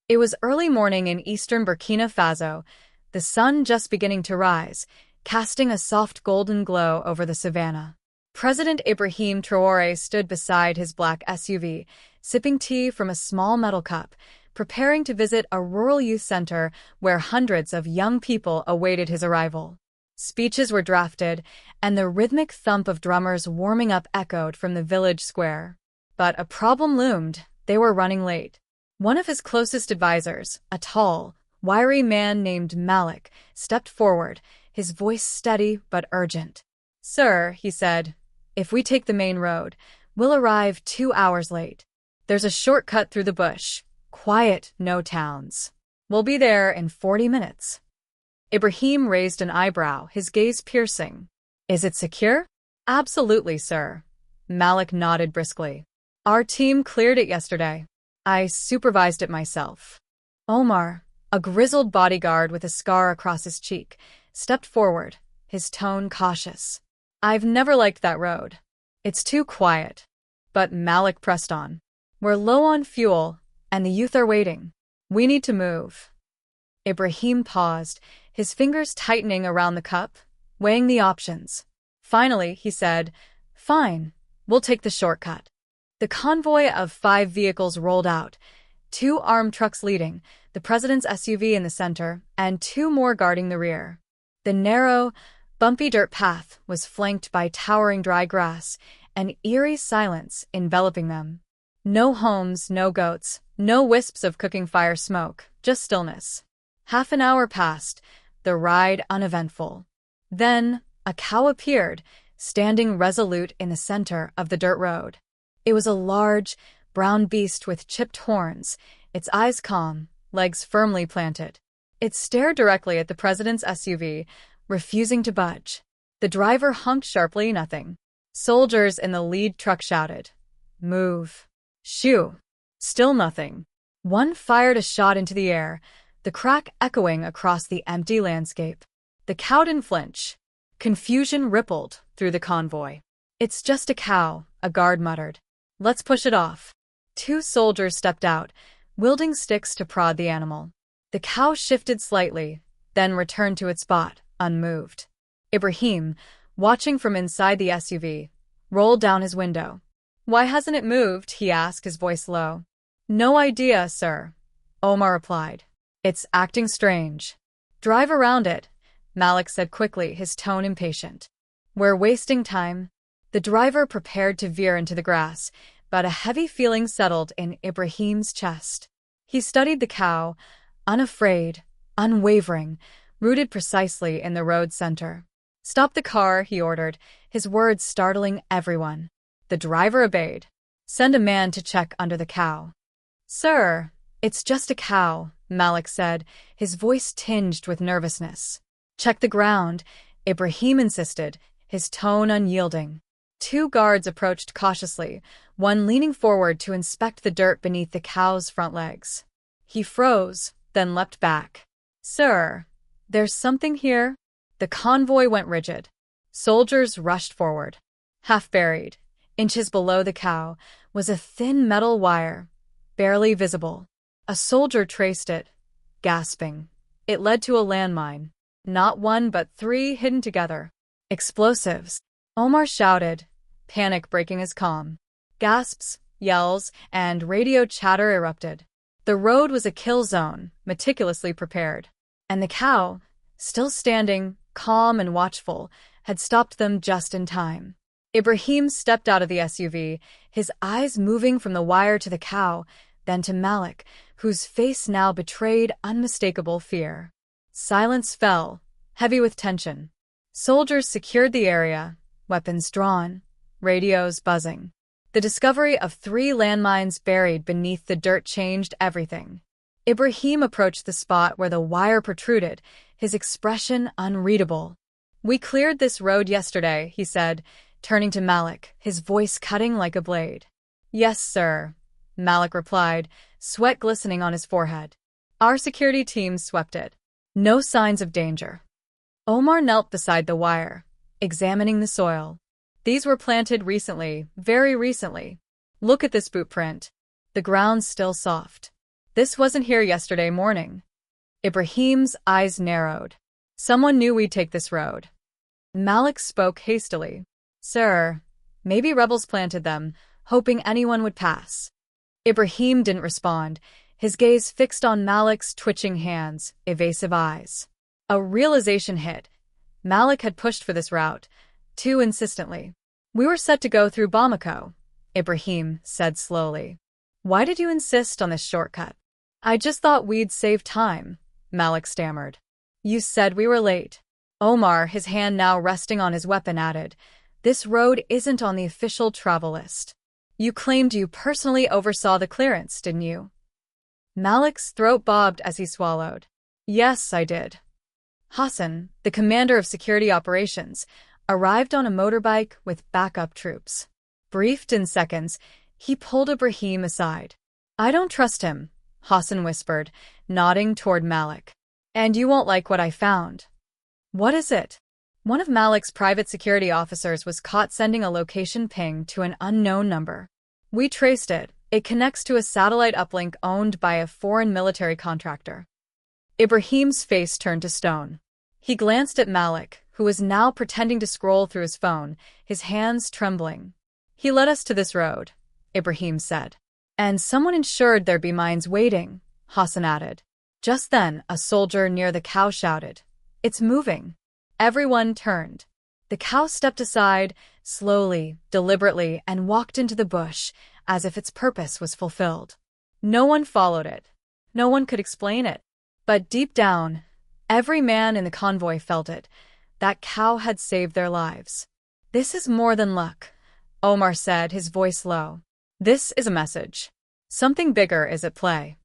It was early morning in eastern Burkina Faso, the sun just beginning to rise, casting a soft golden glow over the savannah. President Ibrahim Traoré stood beside his black SUV, sipping tea from a small metal cup, preparing to visit a rural youth center where hundreds of young people awaited his arrival. Speeches were drafted, and the rhythmic thump of drummers warming up echoed from the village square. But a problem loomed. They were running late. One of his closest advisors, a tall, wiry man named Malik, stepped forward, his voice steady but urgent. "Sir," he said, "if we take the main road, we'll arrive 2 hours late. There's a shortcut through the bush. Quiet, no towns. We'll be there in 40 minutes. Ibrahim raised an eyebrow, his gaze piercing. "Is it secure?" "Absolutely, sir." Malik nodded briskly. "Our team cleared it yesterday. I supervised it myself." Omar, a grizzled bodyguard with a scar across his cheek, stepped forward, his tone cautious. "I've never liked that road. It's too quiet." But Malik pressed on. "We're low on fuel, and the youth are waiting. We need to move." Ibrahim paused, his fingers tightening around the cup, weighing the options. Finally, he said, "Fine, we'll take the shortcut." The convoy of 5 vehicles rolled out, 2 armed trucks leading, the president's SUV in the center, and 2 more guarding the rear. The narrow, bumpy dirt path was flanked by towering dry grass, an eerie silence enveloping them. No homes, no goats, no wisps of cooking fire smoke, just stillness. Half an hour passed, the ride uneventful. Then, a cow appeared, standing resolute in the center of the dirt road. It was a large, brown beast with chipped horns, its eyes calm, legs firmly planted. It stared directly at the president's SUV, refusing to budge. The driver honked sharply, nothing. Soldiers in the lead truck shouted, "Move." "Shoo." Still nothing. One fired a shot into the air, the crack echoing across the empty landscape. The cow didn't flinch. Confusion rippled through the convoy. "It's just a cow," a guard muttered. "Let's push it off." 2 soldiers stepped out, wielding sticks to prod the animal. The cow shifted slightly, then returned to its spot, unmoved. Ibrahim, watching from inside the SUV, rolled down his window. "Why hasn't it moved?" he asked, his voice low. "No idea, sir," Omar replied. "It's acting strange." "Drive around it," Malik said quickly, his tone impatient. "We're wasting time." The driver prepared to veer into the grass, but a heavy feeling settled in Ibrahim's chest. He studied the cow, unafraid, unwavering, rooted precisely in the road center. "Stop the car," he ordered, his words startling everyone. The driver obeyed. "Send a man to check under the cow." "Sir, it's just a cow," Malik said, his voice tinged with nervousness. "Check the ground," Ibrahim insisted, his tone unyielding. 2 guards approached cautiously, one leaning forward to inspect the dirt beneath the cow's front legs. He froze, then leapt back. "Sir, there's something here." The convoy went rigid. Soldiers rushed forward. Half buried, inches below the cow, was a thin metal wire, barely visible. A soldier traced it, gasping. It led to a landmine. Not 1 but 3 hidden together. "Explosives," Omar shouted, panic breaking his calm. Gasps, yells, and radio chatter erupted. The road was a kill zone, meticulously prepared. And the cow, still standing, calm and watchful, had stopped them just in time. Ibrahim stepped out of the SUV, his eyes moving from the wire to the cow, then to Malik, whose face now betrayed unmistakable fear. Silence fell, heavy with tension. Soldiers secured the area, weapons drawn, radios buzzing. The discovery of 3 landmines buried beneath the dirt changed everything. Ibrahim approached the spot where the wire protruded, his expression unreadable. "We cleared this road yesterday," he said, turning to Malik, his voice cutting like a blade. "Yes, sir," Malik replied, sweat glistening on his forehead. "Our security team swept it. No signs of danger." Omar knelt beside the wire, examining the soil. "These were planted recently, very recently. Look at this boot print. The ground's still soft." This wasn't here yesterday morning. Ibrahim's eyes narrowed. Someone knew we'd take this road. Malik spoke hastily. Sir, maybe rebels planted them, hoping anyone would pass. Ibrahim didn't respond, his gaze fixed on Malik's twitching hands, evasive eyes. A realization hit. Malik had pushed for this route, too insistently. We were set to go through Bamako, Ibrahim said slowly. Why did you insist on this shortcut? I just thought we'd save time, Malik stammered. You said we were late. Omar, his hand now resting on his weapon, added, This road isn't on the official travel list. You claimed you personally oversaw the clearance, didn't you? Malik's throat bobbed as he swallowed. Yes, I did. Hassan, the commander of security operations, arrived on a motorbike with backup troops. Briefed in seconds, he pulled Ibrahim aside. I don't trust him, Hassan whispered, nodding toward Malik. And you won't like what I found. What is it? One of Malik's private security officers was caught sending a location ping to an unknown number. We traced it. It connects to a satellite uplink owned by a foreign military contractor. Ibrahim's face turned to stone. He glanced at Malik, who was now pretending to scroll through his phone, his hands trembling. He led us to this road, Ibrahim said. And someone ensured there'd be mines waiting, Hassan added. Just then, a soldier near the cow shouted, It's moving. Everyone turned. The cow stepped aside, slowly, deliberately, and walked into the bush, as if its purpose was fulfilled. No one followed it. No one could explain it. But deep down, every man in the convoy felt it. That cow had saved their lives. This is more than luck, Omar said, his voice low. This is a message. Something bigger is at play.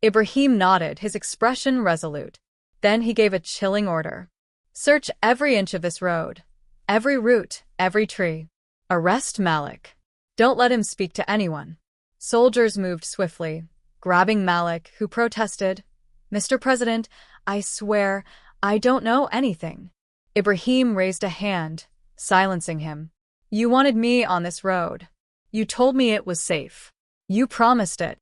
Ibrahim nodded, his expression resolute. Then he gave a chilling order. Search every inch of this road. Every root, every tree. Arrest Malik. Don't let him speak to anyone. Soldiers moved swiftly, grabbing Malik, who protested. Mr. President, I swear, I don't know anything. Ibrahim raised a hand, silencing him. You wanted me on this road. You told me it was safe. You promised it.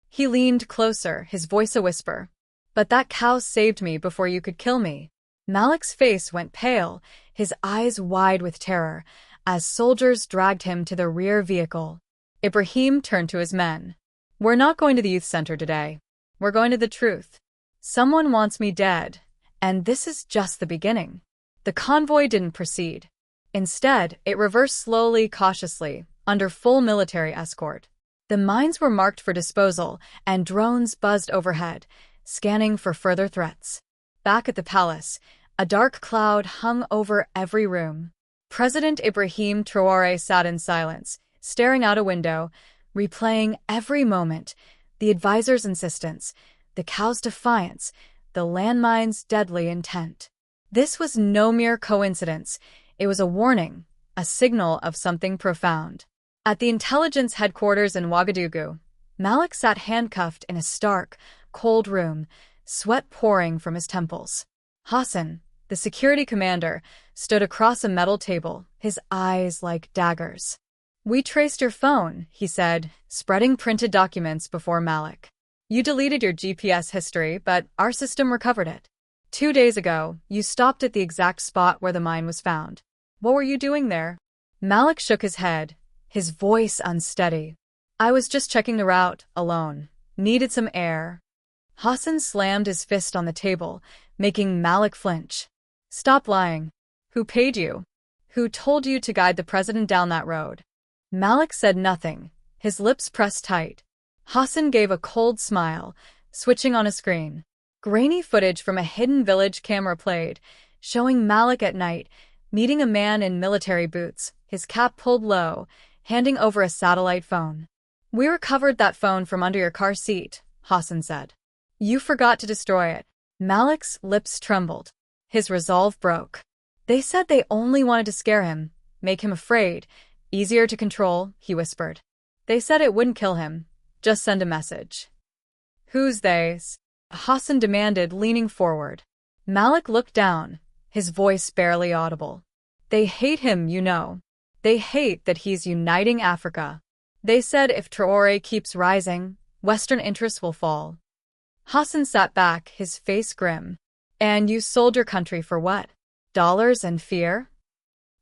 He leaned closer, his voice a whisper. But that cow saved me before you could kill me. Malik's face went pale, his eyes wide with terror, as soldiers dragged him to the rear vehicle. Ibrahim turned to his men. We're not going to the youth center today. We're going to the truth. Someone wants me dead, and this is just the beginning. The convoy didn't proceed. Instead, it reversed slowly, cautiously, under full military escort. The mines were marked for disposal, and drones buzzed overhead, scanning for further threats. Back at the palace, a dark cloud hung over every room. President Ibrahim Traoré sat in silence, staring out a window, replaying every moment, the advisor's insistence, the cow's defiance, the landmine's deadly intent. This was no mere coincidence. It was a warning, a signal of something profound. At the intelligence headquarters in Ouagadougou, Malik sat handcuffed in a stark, cold room, sweat pouring from his temples. Hassan, the security commander, stood across a metal table, his eyes like daggers. We traced your phone, he said, spreading printed documents before Malik. You deleted your GPS history, but our system recovered it. 2 days ago, you stopped at the exact spot where the mine was found. What were you doing there? Malik shook his head, his voice unsteady. I was just checking the route, alone. Needed some air. Hassan slammed his fist on the table, making Malik flinch. Stop lying. Who paid you? Who told you to guide the president down that road? Malik said nothing, his lips pressed tight. Hassan gave a cold smile, switching on a screen. Grainy footage from a hidden village camera played, showing Malik at night, meeting a man in military boots, his cap pulled low, handing over a satellite phone. We recovered that phone from under your car seat, Hassan said. You forgot to destroy it. Malik's lips trembled. His resolve broke. They said they only wanted to scare him, make him afraid, easier to control, he whispered. They said it wouldn't kill him, just send a message. Who's they? Hassan demanded, leaning forward. Malik looked down, his voice barely audible. They hate him, you know. They hate that he's uniting Africa. They said if Traoré keeps rising, Western interests will fall. Hassan sat back, his face grim. And you sold your country for what? Dollars and fear?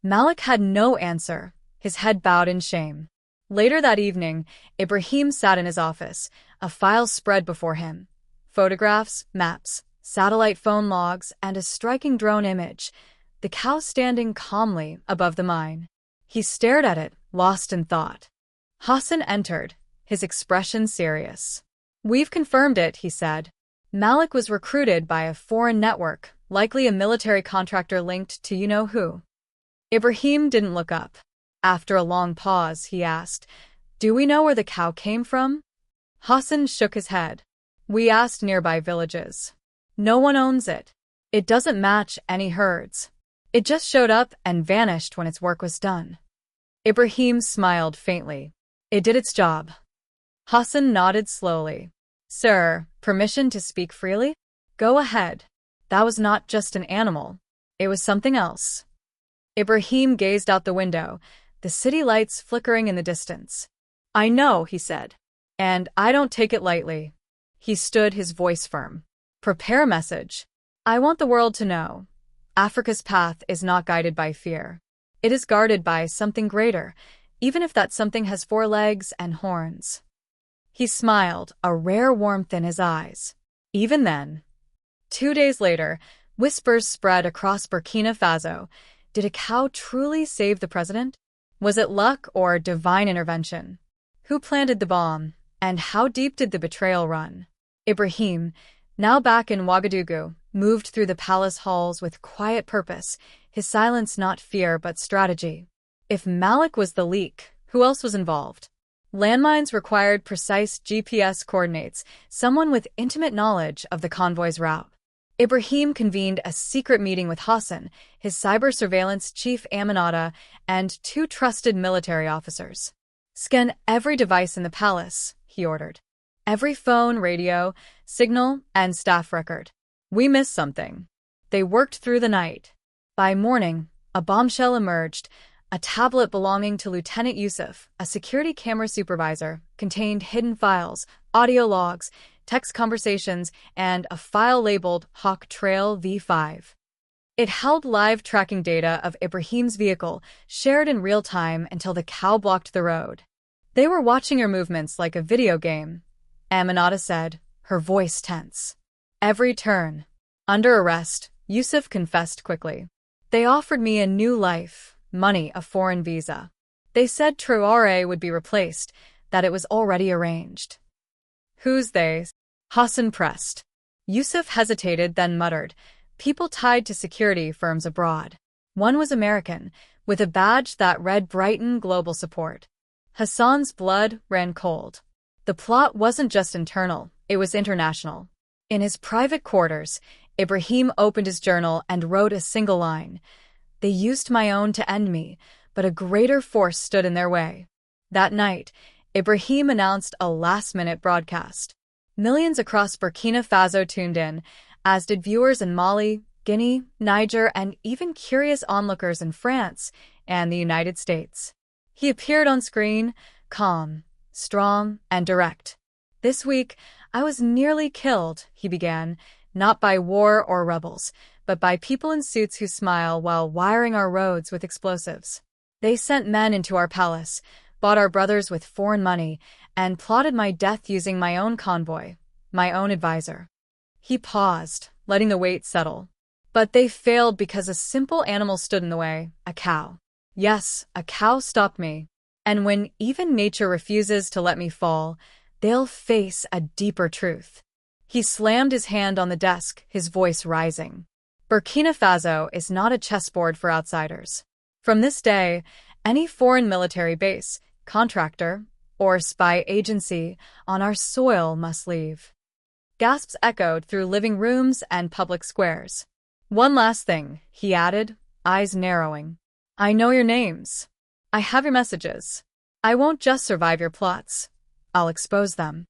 Malik had no answer, his head bowed in shame. Later that evening, Ibrahim sat in his office, a file spread before him. Photographs, maps, satellite phone logs, and a striking drone image, the cow standing calmly above the mine. He stared at it, lost in thought. Hassan entered, his expression serious. "We've confirmed it," he said. Malik was recruited by a foreign network, likely a military contractor linked to you-know-who. Ibrahim didn't look up. After a long pause, he asked, "Do we know where the cow came from?" Hassan shook his head. "We asked nearby villages. No one owns it. It doesn't match any herds. It just showed up and vanished when its work was done." Ibrahim smiled faintly. "It did its job." Hassan nodded slowly. "Sir, permission to speak freely?" "Go ahead. That was not just an animal. It was something else." Ibrahim gazed out the window, the city lights flickering in the distance. "I know," he said. "And I don't take it lightly." He stood, his voice firm. "Prepare a message. I want the world to know. Africa's path is not guided by fear. It is guarded by something greater, even if that something has 4 legs and horns." He smiled, a rare warmth in his eyes. Even then. 2 days later, whispers spread across Burkina Faso. Did a cow truly save the president? Was it luck or divine intervention? Who planted the bomb, and how deep did the betrayal run? Ibrahim, now back in Ouagadougou, moved through the palace halls with quiet purpose, his silence not fear but strategy. If Malik was the leak, who else was involved? Landmines required precise GPS coordinates, someone with intimate knowledge of the convoy's route. Ibrahim convened a secret meeting with Hassan, his cyber surveillance chief Aminata, and 2 trusted military officers. "Scan every device in the palace," he ordered. "Every phone, radio, signal, and staff record. We missed something." They worked through the night. By morning, a bombshell emerged. A tablet belonging to Lieutenant Yusuf, a security camera supervisor, contained hidden files, audio logs, text conversations, and a file labeled Hawk Trail V5. It held live tracking data of Ibrahim's vehicle, shared in real time until the cow blocked the road. "They were watching your movements like a video game," Aminata said, her voice tense. "Every turn." Under arrest, Yusuf confessed quickly. "They offered me a new life, money, a foreign visa. They said Traoré would be replaced, that it was already arranged." "Who's they?" Hassan pressed. Yusuf hesitated, then muttered, "People tied to security firms abroad." One was American, with a badge that read Brighton Global Support. Hassan's blood ran cold. The plot wasn't just internal, it was international. In his private quarters, Ibrahim opened his journal and wrote a single line. "They used my own to end me, but a greater force stood in their way." That night, Ibrahim announced a last-minute broadcast. Millions across Burkina Faso tuned in, as did viewers in Mali, Guinea, Niger, and even curious onlookers in France and the United States. He appeared on screen, calm, strong, and direct. "This week, I was nearly killed," he began, "not by war or rebels, but by people in suits who smile while wiring our roads with explosives. They sent men into our palace, bought our brothers with foreign money, and plotted my death using my own convoy, my own advisor." He paused, letting the weight settle. "But they failed because a simple animal stood in the way, a cow. Yes, a cow stopped me. And when even nature refuses to let me fall, they'll face a deeper truth." He slammed his hand on the desk, his voice rising. "Burkina Faso is not a chessboard for outsiders. From this day, any foreign military base, contractor, or spy agency on our soil must leave." Gasps echoed through living rooms and public squares. "One last thing," he added, eyes narrowing. "I know your names. I have your messages. I won't just survive your plots. I'll expose them."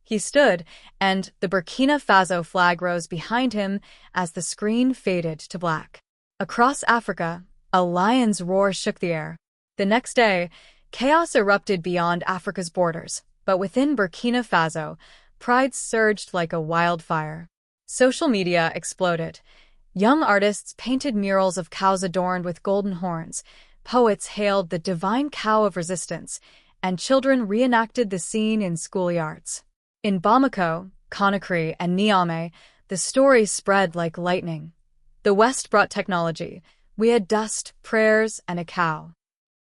He stood, and the Burkina Faso flag rose behind him as the screen faded to black. Across Africa, a lion's roar shook the air. The next day, chaos erupted beyond Africa's borders. But within Burkina Faso, pride surged like a wildfire. Social media exploded. Young artists painted murals of cows adorned with golden horns, poets hailed the divine cow of resistance, and children reenacted the scene in schoolyards. In Bamako, Conakry, and Niamey, the story spread like lightning. The West brought technology. We had dust, prayers, and a cow.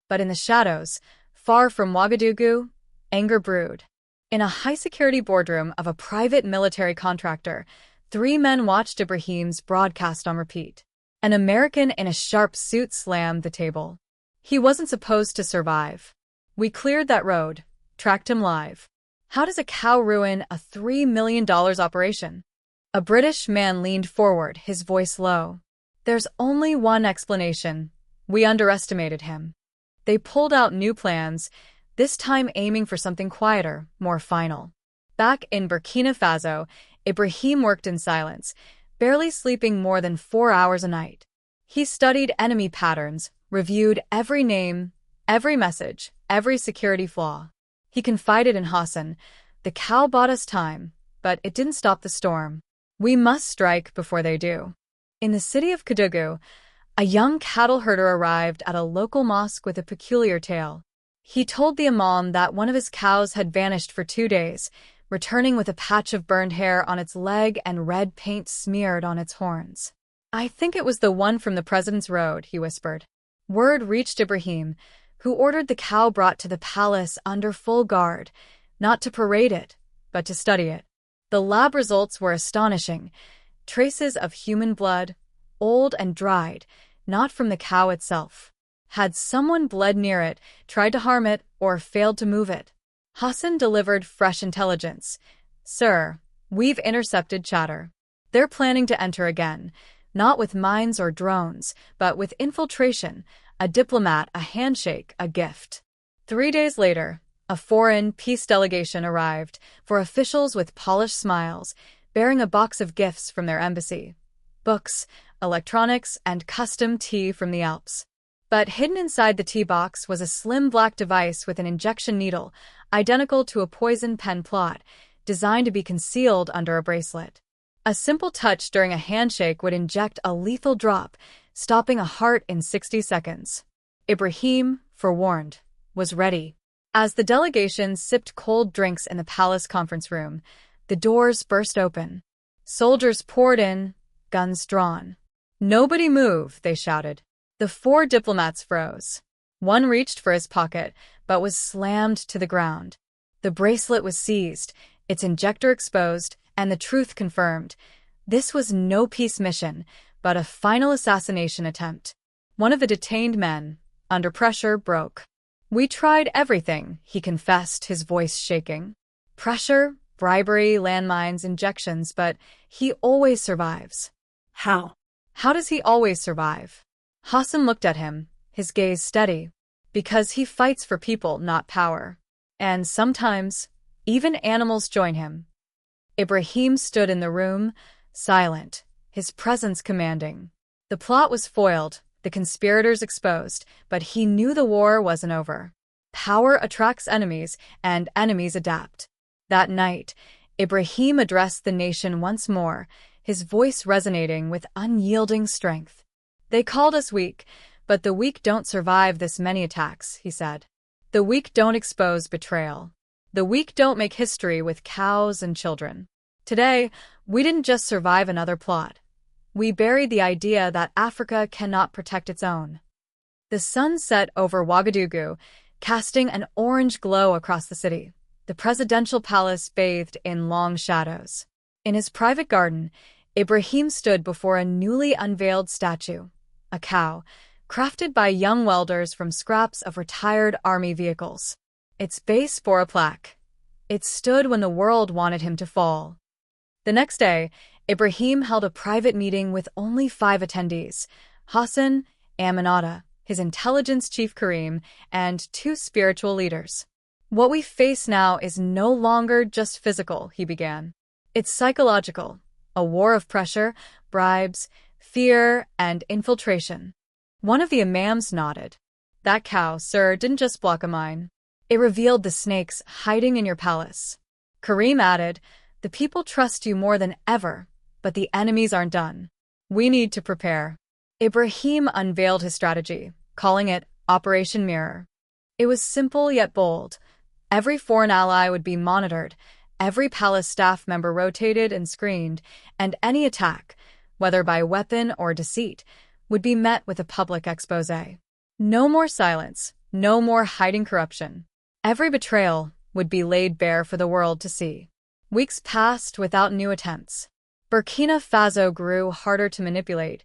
But in the shadows, far from Ouagadougou, anger brewed. In a high-security boardroom of a private military contractor, 3 men watched Ibrahim's broadcast on repeat. An American in a sharp suit slammed the table. He wasn't supposed to survive. We cleared that road, tracked him live. How does a cow ruin a $3 million operation? A British man leaned forward, his voice low. There's only one explanation. We underestimated him. They pulled out new plans, this time aiming for something quieter, more final. Back in Burkina Faso, Ibrahim worked in silence, barely sleeping more than 4 hours a night. He studied enemy patterns, reviewed every name, every message, every security flaw. He confided in Hassan, "The cow bought us time, but it didn't stop the storm. We must strike before they do." In the city of Kédougou, a young cattle herder arrived at a local mosque with a peculiar tale. He told the imam that one of his cows had vanished for 2 days, returning with a patch of burned hair on its leg and red paint smeared on its horns. "I think it was the one from the President's Road," he whispered. Word reached Ibrahim, who ordered the cow brought to the palace under full guard, not to parade it, but to study it. The lab results were astonishing. Traces of human blood, old and dried, not from the cow itself. Had someone bled near it, tried to harm it, or failed to move it? Hassan delivered fresh intelligence. "Sir, we've intercepted chatter. They're planning to enter again, not with mines or drones, but with infiltration, a diplomat, a handshake, a gift." 3 days later, a foreign peace delegation arrived, for officials with polished smiles, bearing a box of gifts from their embassy. Books, electronics, and custom tea from the Alps. But hidden inside the tea box was a slim black device with an injection needle, identical to a poison pen plot, designed to be concealed under a bracelet. A simple touch during a handshake would inject a lethal drop, stopping a heart in 60 seconds. Ibrahim, forewarned, was ready. As the delegation sipped cold drinks in the palace conference room, the doors burst open. Soldiers poured in, guns drawn. "Nobody move," they shouted. The 4 diplomats froze. One reached for his pocket, but was slammed to the ground. The bracelet was seized, its injector exposed, and the truth confirmed. This was no peace mission, but a final assassination attempt. One of the detained men, under pressure, broke. "We tried everything," he confessed, his voice shaking. "Pressure, bribery, landmines, injections, but he always survives." How? How does he always survive? Hassan looked at him, his gaze steady. Because he fights for people, not power. And sometimes, even animals join him. Ibrahim stood in the room, silent, his presence commanding. The plot was foiled, the conspirators exposed, but he knew the war wasn't over. Power attracts enemies, and enemies adapt. That night, Ibrahim addressed the nation once more, his voice resonating with unyielding strength. "They called us weak, but the weak don't survive this many attacks," he said. "The weak don't expose betrayal. The weak don't make history with cows and children. Today, we didn't just survive another plot. We buried the idea that Africa cannot protect its own." The sun set over Ouagadougou, casting an orange glow across the city. The presidential palace bathed in long shadows. In his private garden, Ibrahim stood before a newly unveiled statue, a cow, crafted by young welders from scraps of retired army vehicles. Its base bore a plaque. It stood when the world wanted him to fall. The next day, Ibrahim held a private meeting with only 5 attendees: Hassan, Aminata, his intelligence chief Karim, and 2 spiritual leaders. "What we face now is no longer just physical," he began. "It's psychological, a war of pressure, bribes, fear, and infiltration." One of the imams nodded. "That cow, sir, didn't just block a mine. It revealed the snakes hiding in your palace. Karim added, "The people trust you more than ever, but the enemies aren't done. We need to prepare." Ibrahim unveiled his strategy, calling it Operation Mirror. It was simple yet bold. Every foreign ally would be monitored, every palace staff member rotated and screened, and any attack, whether by weapon or deceit, would be met with a public exposé. No more silence, no more hiding corruption. Every betrayal would be laid bare for the world to see. Weeks passed without new attempts. Burkina Faso grew harder to manipulate.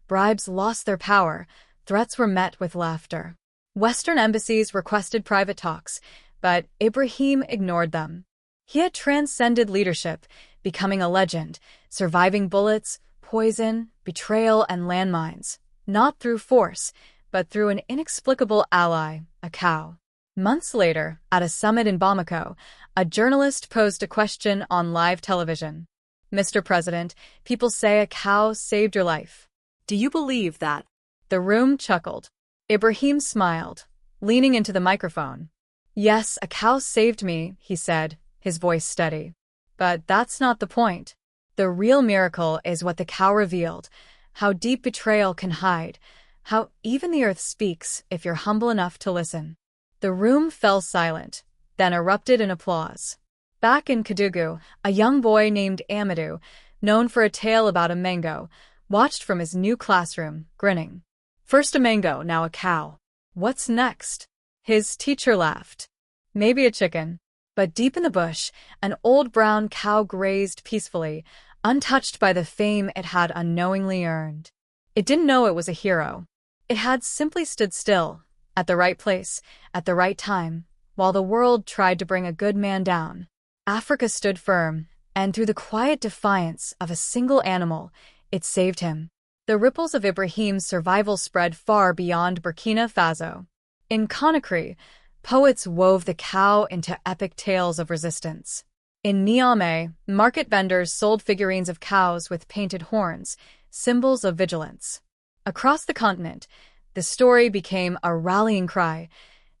Bribes lost their power. Threats were met with laughter. Western embassies requested private talks, but Ibrahim ignored them. He had transcended leadership, becoming a legend, surviving bullets, poison, betrayal, and landmines, not through force, but through an inexplicable ally, a cow. Months later, at a summit in Bamako, a journalist posed a question on live television. "Mr. President, people say a cow saved your life. Do you believe that?" The room chuckled. Ibrahim smiled, leaning into the microphone. "Yes, a cow saved me," he said, his voice steady. "But that's not the point. The real miracle is what the cow revealed, how deep betrayal can hide, how even the earth speaks if you're humble enough to listen." The room fell silent, then erupted in applause. Back in Kédougou, a young boy named Amadou, known for a tale about a mango, watched from his new classroom, grinning. "First a mango, now a cow. What's next?" His teacher laughed. "Maybe a chicken." But deep in the bush, an old brown cow grazed peacefully, untouched by the fame it had unknowingly earned. It didn't know it was a hero. It had simply stood still, at the right place, at the right time, while the world tried to bring a good man down. Africa stood firm, and through the quiet defiance of a single animal, it saved him. The ripples of Ibrahim's survival spread far beyond Burkina Faso. In Conakry, poets wove the cow into epic tales of resistance. In Niamey, market vendors sold figurines of cows with painted horns, symbols of vigilance. Across the continent, the story became a rallying cry.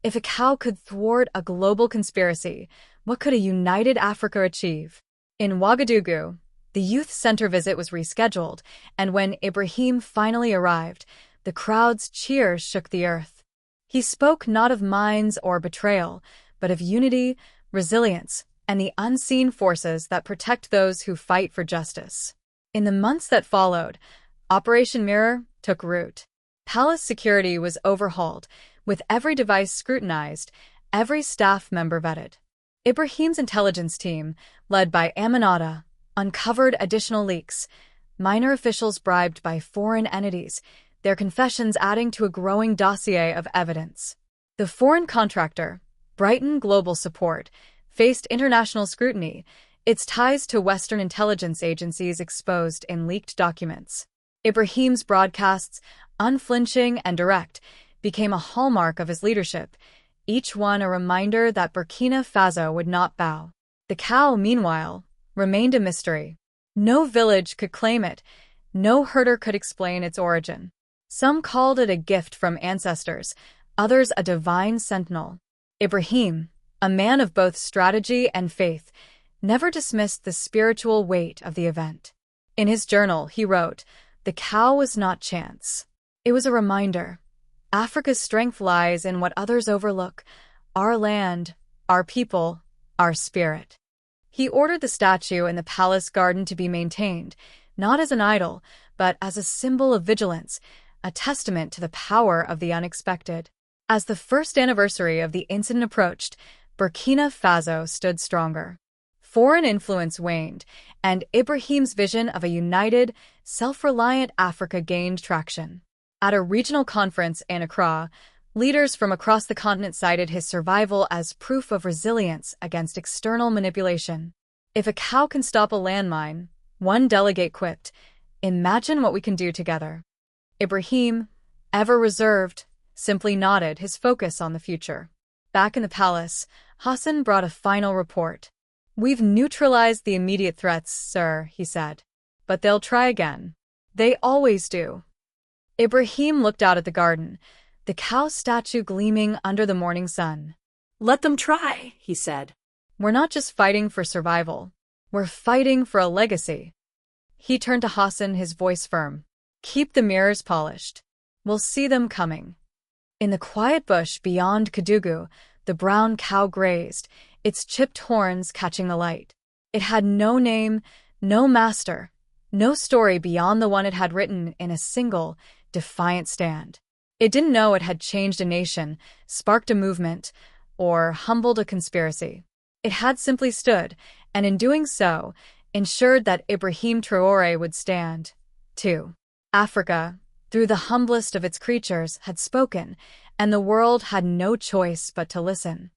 If a cow could thwart a global conspiracy, what could a united Africa achieve? In Ouagadougou, the youth center visit was rescheduled, and when Ibrahim finally arrived, the crowd's cheers shook the earth. He spoke not of mines or betrayal, but of unity, resilience, and the unseen forces that protect those who fight for justice. In the months that followed, Operation Mirror took root. Palace security was overhauled, with every device scrutinized, every staff member vetted. Ibrahim's intelligence team, led by Aminata, uncovered additional leaks, minor officials bribed by foreign entities, their confessions adding to a growing dossier of evidence. The foreign contractor, Brighton Global Support, faced international scrutiny, its ties to Western intelligence agencies exposed in leaked documents. Ibrahim's broadcasts, unflinching and direct, became a hallmark of his leadership, each one a reminder that Burkina Faso would not bow. The cow, meanwhile, remained a mystery. No village could claim it, no herder could explain its origin. Some called it a gift from ancestors, others a divine sentinel. Ibrahim, a man of both strategy and faith, never dismissed the spiritual weight of the event. In his journal, he wrote, "The cow was not chance. It was a reminder. Africa's strength lies in what others overlook, our land, our people, our spirit." He ordered the statue in the palace garden to be maintained, not as an idol, but as a symbol of vigilance, a testament to the power of the unexpected. As the first anniversary of the incident approached, Burkina Faso stood stronger. Foreign influence waned, and Ibrahim's vision of a united, self-reliant Africa gained traction. At a regional conference in Accra, leaders from across the continent cited his survival as proof of resilience against external manipulation. "If a cow can stop a landmine," one delegate quipped, "imagine what we can do together." Ibrahim, ever reserved, simply nodded, his focus on the future. Back in the palace, Hassan brought a final report. "We've neutralized the immediate threats, sir," he said. "But they'll try again. They always do." Ibrahim looked out at the garden, the cow statue gleaming under the morning sun. Let them try, he said. We're not just fighting for survival. We're fighting for a legacy. He turned to Hassan, his voice firm. Keep the mirrors polished. We'll see them coming. In the quiet bush beyond Kadugu, the brown cow grazed, its chipped horns catching the light. It had no name, no master, no story beyond the one it had written in a single, defiant stand. It didn't know it had changed a nation, sparked a movement, or humbled a conspiracy. It had simply stood, and in doing so, ensured that Ibrahim Traoré would stand, too. Africa, through the humblest of its creatures, had spoken, and the world had no choice but to listen.